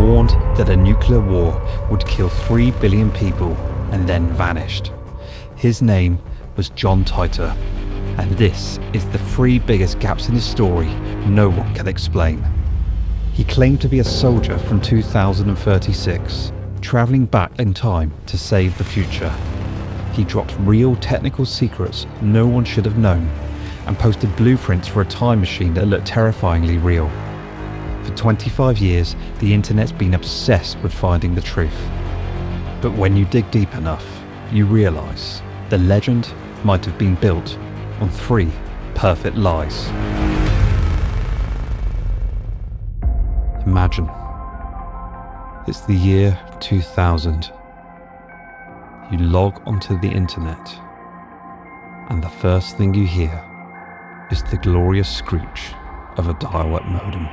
warned that a nuclear war would kill 3 billion people and then vanished. His name was John Titor, and this is the 3 biggest gaps in his story no one can explain. He claimed to be a soldier from 2036, travelling back in time to save the future. He dropped real technical secrets no one should have known, and posted blueprints for a time machine that looked terrifyingly real. For 25 years, the internet's been obsessed with finding the truth. But when you dig deep enough, you realise the legend might have been built on 3 perfect lies. Imagine it's the year 2000. You log onto the internet, and the first thing you hear is the glorious screech of a dial-up modem.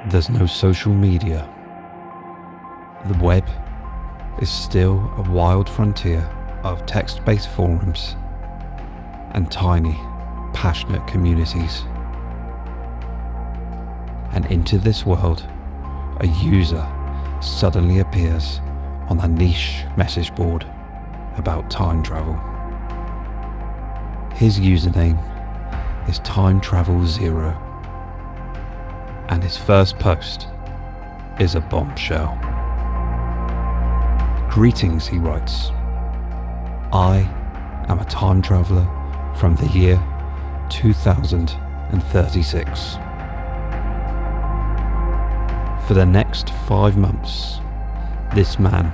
There's no social media. The web is still a wild frontier of text-based forums and tiny, passionate communities. And into this world, a user suddenly appears on a niche message board about time travel. His username is Time Travel 0, and his first post is a bombshell. Greetings, he writes. I am a time traveller from the year 2036. For the next 5 months, this man,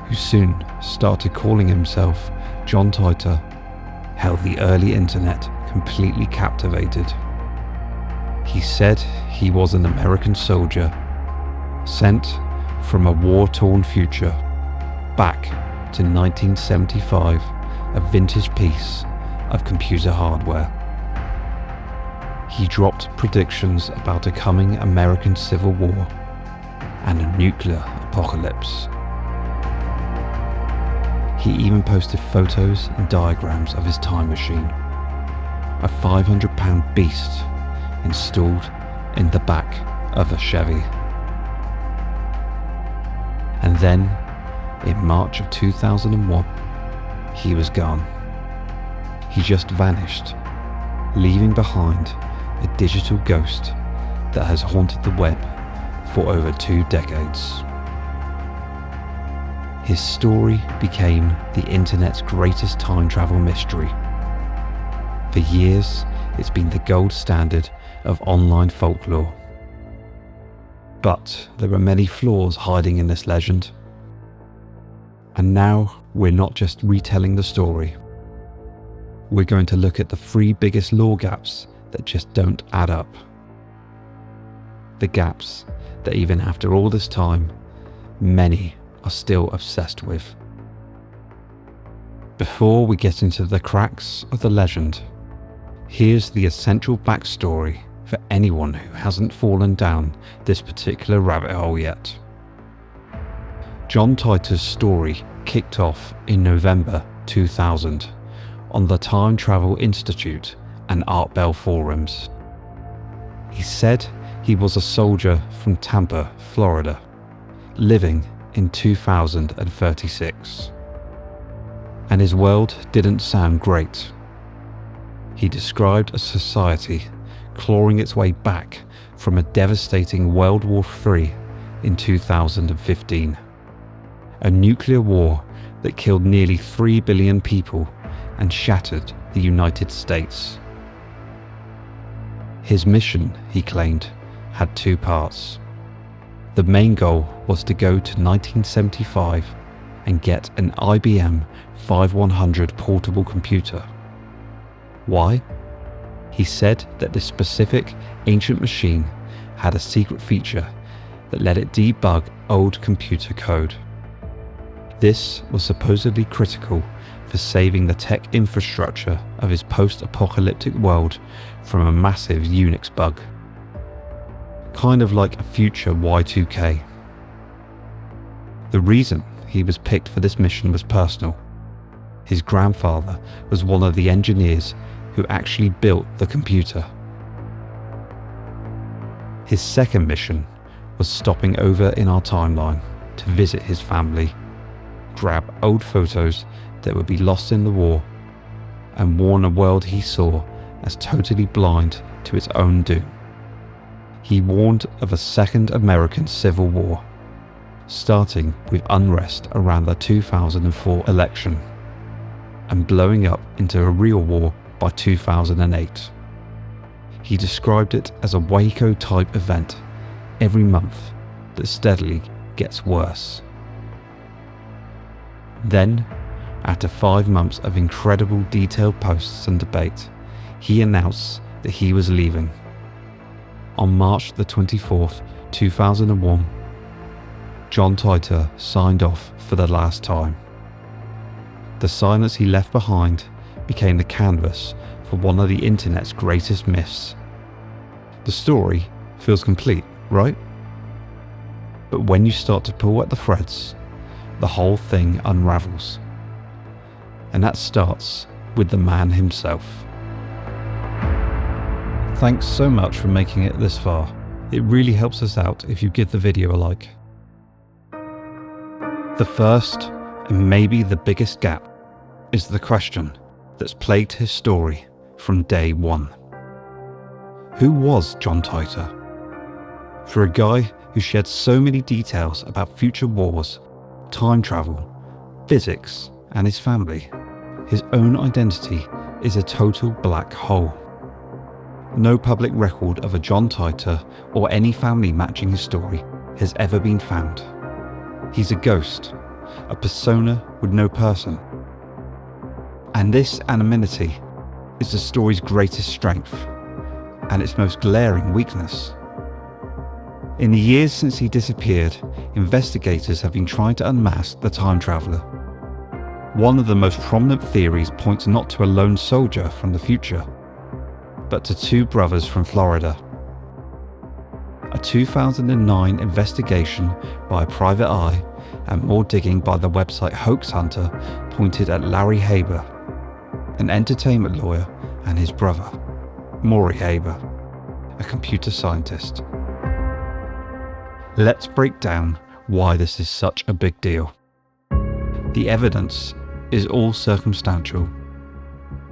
who soon started calling himself John Titor, held the early internet completely captivated. He said he was an American soldier, sent from a war-torn future back to 1975, a vintage piece of computer hardware. He dropped predictions about a coming American Civil War and a nuclear apocalypse. He even posted photos and diagrams of his time machine, a 500-pound beast installed in the back of a Chevy. And then, in March of 2001, he was gone. He just vanished, leaving behind a digital ghost that has haunted the web for over 2 decades. His story became the internet's greatest time travel mystery. For years, it's been the gold standard of online folklore. But there are many flaws hiding in this legend. And now we're not just retelling the story. We're going to look at the 3 biggest lore gaps that just don't add up. The gaps that even after all this time, many are still obsessed with. Before we get into the cracks of the legend, here's the essential backstory for anyone who hasn't fallen down this particular rabbit hole yet. John Titor's story kicked off in November 2000 on the Time Travel Institute and Art Bell forums. He said he was a soldier from Tampa, Florida, living in 2036. And his world didn't sound great. He described a society clawing its way back from a devastating World War III in 2015. A nuclear war that killed nearly 3 billion people and shattered the United States. His mission, he claimed, had 2 parts. The main goal was to go to 1975 and get an IBM 5100 portable computer. Why? He said that this specific ancient machine had a secret feature that let it debug old computer code. This was supposedly critical for saving the tech infrastructure of his post-apocalyptic world from a massive Unix bug. Kind of like a future Y2K. The reason he was picked for this mission was personal. His grandfather was one of the engineers who actually built the computer. His second mission was stopping over in our timeline to visit his family, grab old photos that would be lost in the war, and warn a world he saw as totally blind to its own doom. He warned of a second American Civil War, starting with unrest around the 2004 election and blowing up into a real war by 2008. He described it as a Waco-type event every month that steadily gets worse. Then, after 5 months of incredible detailed posts and debate, he announced that he was leaving. On March the 24th, 2001, John Titor signed off for the last time. The silence he left behind became the canvas for one of the internet's greatest myths. The story feels complete, right? But when you start to pull at the threads, the whole thing unravels. And that starts with the man himself. Thanks so much for making it this far. It really helps us out if you give the video a like. The first, and maybe the biggest gap, is the question that's plagued his story from day one. Who was John Titor? For a guy who shared so many details about future wars, time travel, physics, and his family, his own identity is a total black hole. No public record of a John Titor or any family matching his story has ever been found. He's a ghost, a persona with no person. And this anonymity is the story's greatest strength and its most glaring weakness. In the years since he disappeared, investigators have been trying to unmask the time traveller. One of the most prominent theories points not to a lone soldier from the future, but to two brothers from Florida. A 2009 investigation by a private eye and more digging by the website Hoax Hunter pointed at Larry Haber, an entertainment lawyer, and his brother, Maury Haber, a computer scientist. Let's break down why this is such a big deal. The evidence is all circumstantial,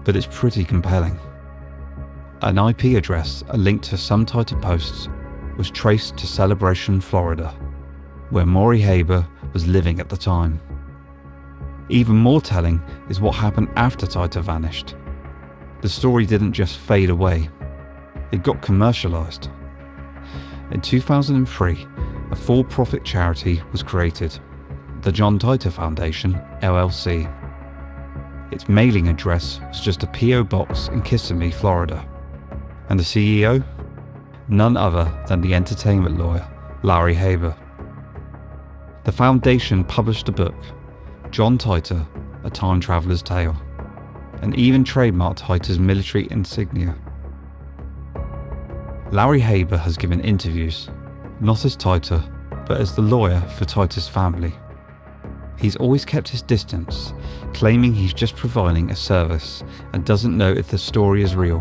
but it's pretty compelling. An IP address, a link to some Titor posts, was traced to Celebration, Florida, where Maury Haber was living at the time. Even more telling is what happened after Titor vanished. The story didn't just fade away, it got commercialized. In 2003, a for-profit charity was created, the John Titor Foundation, LLC. Its mailing address was just a P.O. box in Kissimmee, Florida. And the CEO? None other than the entertainment lawyer, Larry Haber. The foundation published a book, John Titor, A Time Traveller's Tale, and even trademarked Titor's military insignia. Larry Haber has given interviews, not as Titor, but as the lawyer for Titor's family. He's always kept his distance, claiming he's just providing a service and doesn't know if the story is real.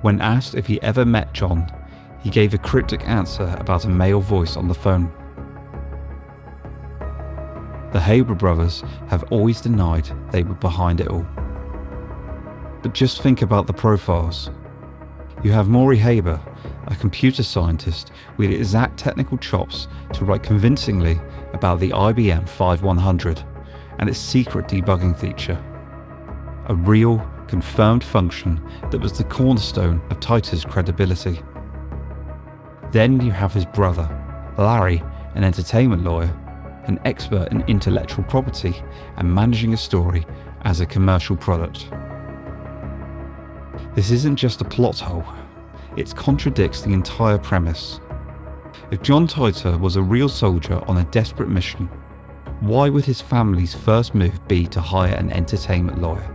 When asked if he ever met John, he gave a cryptic answer about a male voice on the phone. The Haber brothers have always denied they were behind it all. But just think about the profiles. You have Maury Haber, a computer scientist with exact technical chops to write convincingly about the IBM 5100 and its secret debugging feature. A real, confirmed function that was the cornerstone of Titor's credibility. Then you have his brother, Larry, an entertainment lawyer, an expert in intellectual property and managing a story as a commercial product. This isn't just a plot hole, it contradicts the entire premise. If John Titor was a real soldier on a desperate mission, why would his family's first move be to hire an entertainment lawyer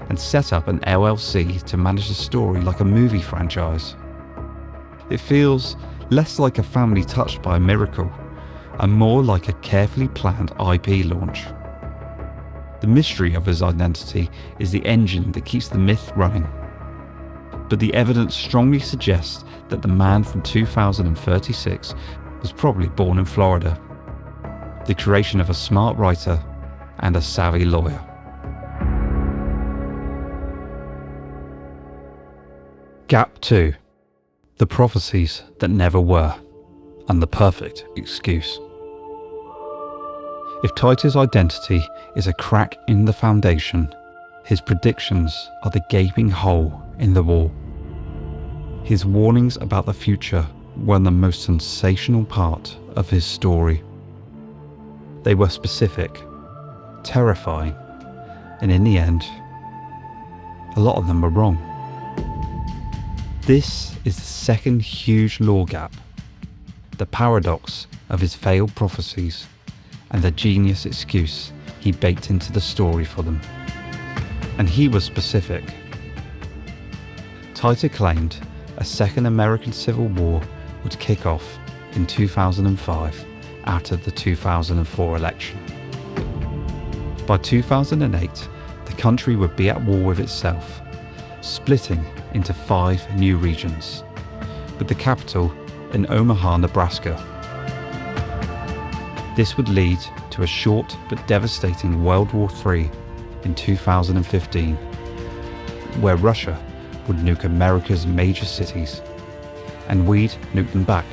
and set up an LLC to manage the story like a movie franchise? It feels less like a family touched by a miracle and more like a carefully planned IP launch. The mystery of his identity is the engine that keeps the myth running. But the evidence strongly suggests that the man from 2036 was probably born in Florida, the creation of a smart writer and a savvy lawyer. Gap 2. The prophecies that never were, and the perfect excuse. If Titor's identity is a crack in the foundation, his predictions are the gaping hole in the wall. His warnings about the future were the most sensational part of his story. They were specific, terrifying, and in the end, a lot of them were wrong. This is the second huge law gap, the paradox of his failed prophecies and the genius excuse he baked into the story for them. And he was specific. Titor claimed a second American Civil War would kick off in 2005 after the 2004 election. By 2008, the country would be at war with itself, splitting into 5 new regions, with the capital in Omaha, Nebraska. This would lead to a short but devastating World War III in 2015, where Russia would nuke America's major cities, and we'd nuke them back.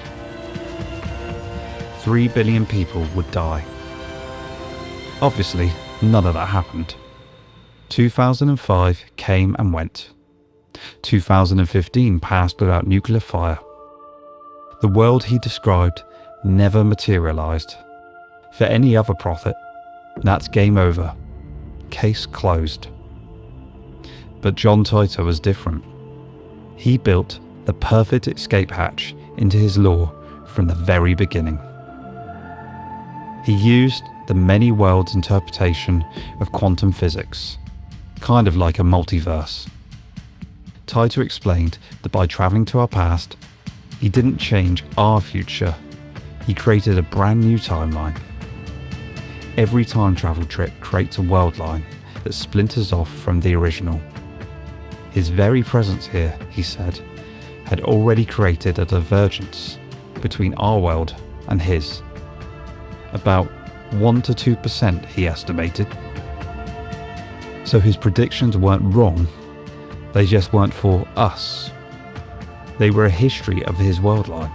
3 billion people would die. Obviously, none of that happened. 2005 came and went. 2015 passed without nuclear fire. The world he described never materialized. For any other prophet, that's game over. Case closed. But John Titor was different. He built the perfect escape hatch into his law from the very beginning. He used the many worlds interpretation of quantum physics, kind of like a multiverse. Titor explained that by travelling to our past, he didn't change our future, he created a brand new timeline. Every time travel trip creates a world line that splinters off from the original. His very presence here, he said, had already created a divergence between our world and his. About 1 to 2%, he estimated. So his predictions weren't wrong, they just weren't for us. They were a history of his world line,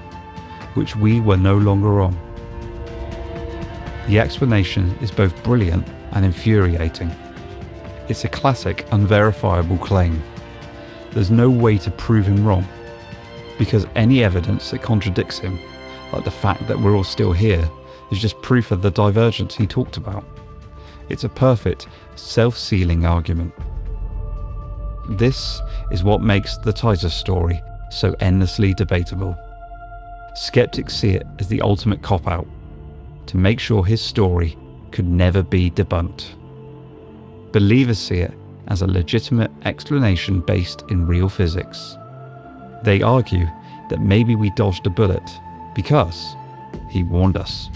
which we were no longer on. The explanation is both brilliant and infuriating. It's a classic unverifiable claim. There's no way to prove him wrong, because any evidence that contradicts him, like the fact that we're all still here, is just proof of the divergence he talked about. It's a perfect, self-sealing argument. This is what makes the Titor story so endlessly debatable. Skeptics see it as the ultimate cop-out, to make sure his story could never be debunked. Believers see it as a legitimate explanation based in real physics. They argue that maybe we dodged a bullet because he warned us.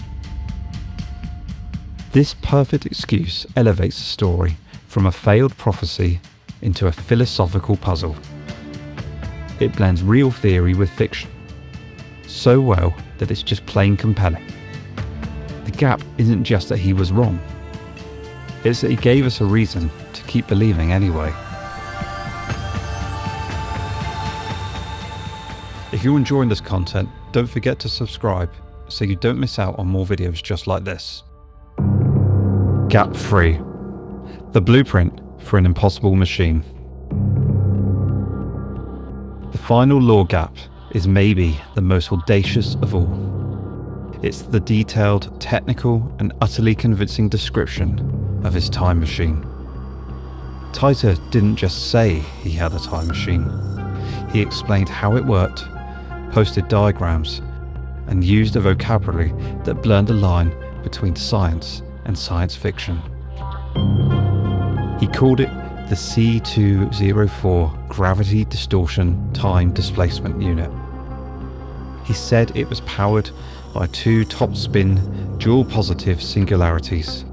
This perfect excuse elevates the story from a failed prophecy into a philosophical puzzle. It blends real theory with fiction, so well that it's just plain compelling. The gap isn't just that he was wrong, it's that he gave us a reason to keep believing anyway. If you're enjoying this content, don't forget to subscribe so you don't miss out on more videos just like this. Gap 3. The blueprint for an impossible machine. The final law gap is maybe the most audacious of all. It's the detailed, technical, and utterly convincing description of his time machine. Titor didn't just say he had a time machine. He explained how it worked, posted diagrams, and used a vocabulary that blurred the line between science and science fiction. He called it the C204 Gravity Distortion Time Displacement Unit. He said it was powered by 2 top-spin dual-positive singularities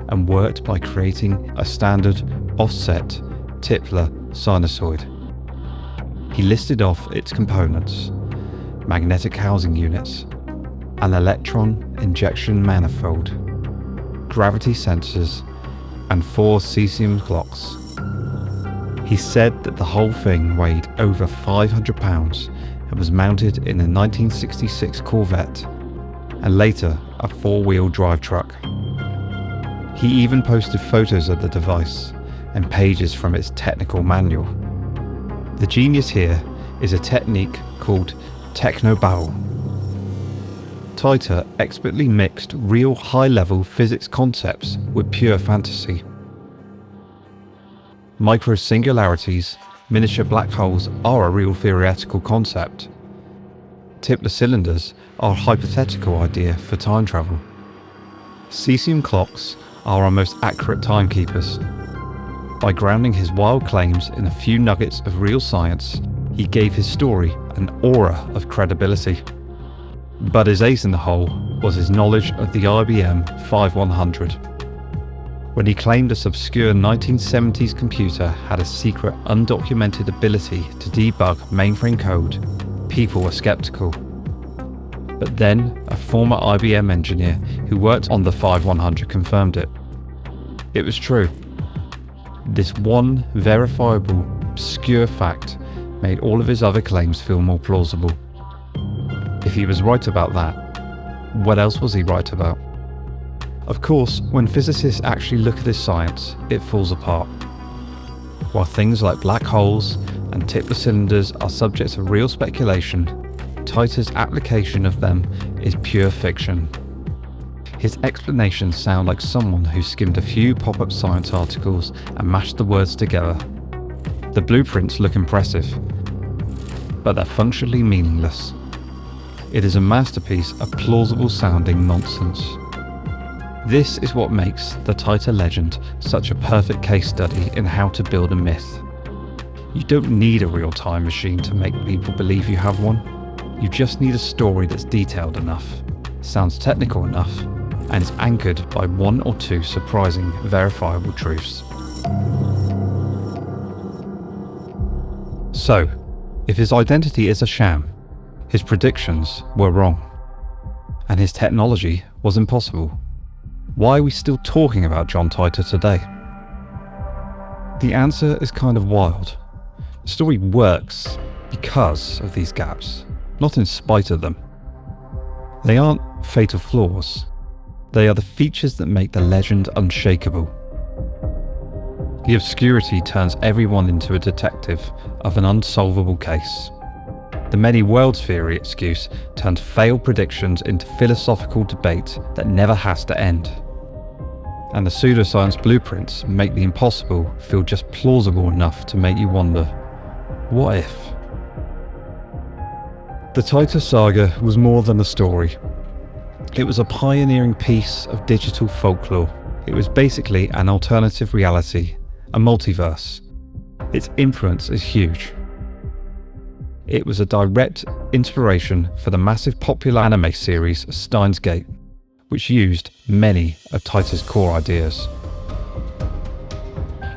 and worked by creating a standard offset Tipler sinusoid. He listed off its components: magnetic housing units, an electron injection manifold, gravity sensors, and 4 cesium clocks. He said that the whole thing weighed over 500 pounds and was mounted in a 1966 Corvette and later a 4-wheel drive truck. He even posted photos of the device and pages from its technical manual. The genius here is a technique called technobabble. Titor expertly mixed real high-level physics concepts with pure fantasy. Micro-singularities, miniature black holes are a real theoretical concept. Tipler cylinders are a hypothetical idea for time travel. Cesium clocks are our most accurate timekeepers. By grounding his wild claims in a few nuggets of real science, he gave his story an aura of credibility. But his ace in the hole was his knowledge of the IBM 5100. When he claimed this obscure 1970s computer had a secret undocumented ability to debug mainframe code, people were skeptical. But then a former IBM engineer who worked on the 5100 confirmed it. It was true. This one verifiable, obscure fact made all of his other claims feel more plausible. If he was right about that, what else was he right about? Of course, when physicists actually look at this science, it falls apart. While things like black holes and Tipler cylinders are subjects of real speculation, Titor's application of them is pure fiction. His explanations sound like someone who skimmed a few pop-up science articles and mashed the words together. The blueprints look impressive, but they're functionally meaningless. It is a masterpiece of plausible-sounding nonsense. This is what makes the Titor legend such a perfect case study in how to build a myth. You don't need a real time machine to make people believe you have one. You just need a story that's detailed enough, sounds technical enough, and is anchored by 1 or 2 surprising, verifiable truths. So, if his identity is a sham, his predictions were wrong, and his technology was impossible, why are we still talking about John Titor today? The answer is kind of wild. The story works because of these gaps, not in spite of them. They aren't fatal flaws. They are the features that make the legend unshakable. The obscurity turns everyone into a detective of an unsolvable case. The many worlds theory excuse turns failed predictions into philosophical debate that never has to end. And the pseudoscience blueprints make the impossible feel just plausible enough to make you wonder, what if? The Titor saga was more than a story. It was a pioneering piece of digital folklore. It was basically an alternative reality, a multiverse. Its influence is huge. It was a direct inspiration for the massive popular anime series Steins Gate, which used many of Titor's core ideas.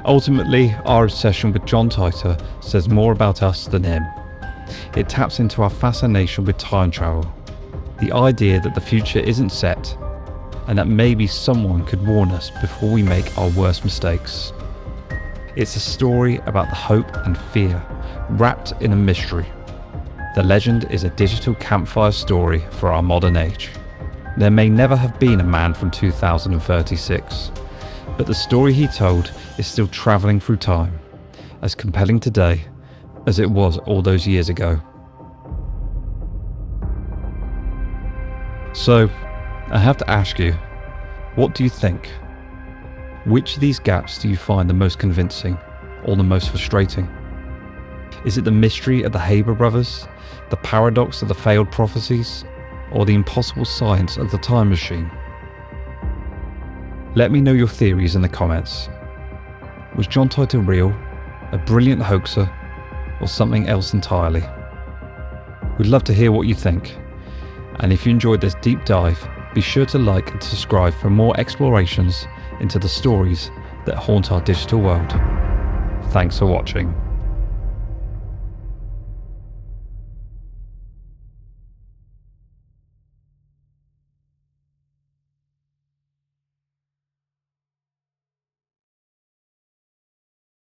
Ultimately, our obsession with John Titor says more about us than him. It taps into our fascination with time travel, the idea that the future isn't set, and that maybe someone could warn us before we make our worst mistakes. It's a story about the hope and fear wrapped in a mystery. The legend is a digital campfire story for our modern age. There may never have been a man from 2036, but the story he told is still travelling through time, as compelling today as it was all those years ago. So, I have to ask you, what do you think? Which of these gaps do you find the most convincing, or the most frustrating? Is it the mystery of the Haber brothers, the paradox of the failed prophecies, or the impossible science of the time machine? Let me know your theories in the comments. Was John Titor real, a brilliant hoaxer, or something else entirely? We'd love to hear what you think, and if you enjoyed this deep dive, be sure to like and subscribe for more explorations into the stories that haunt our digital world. Thanks for watching.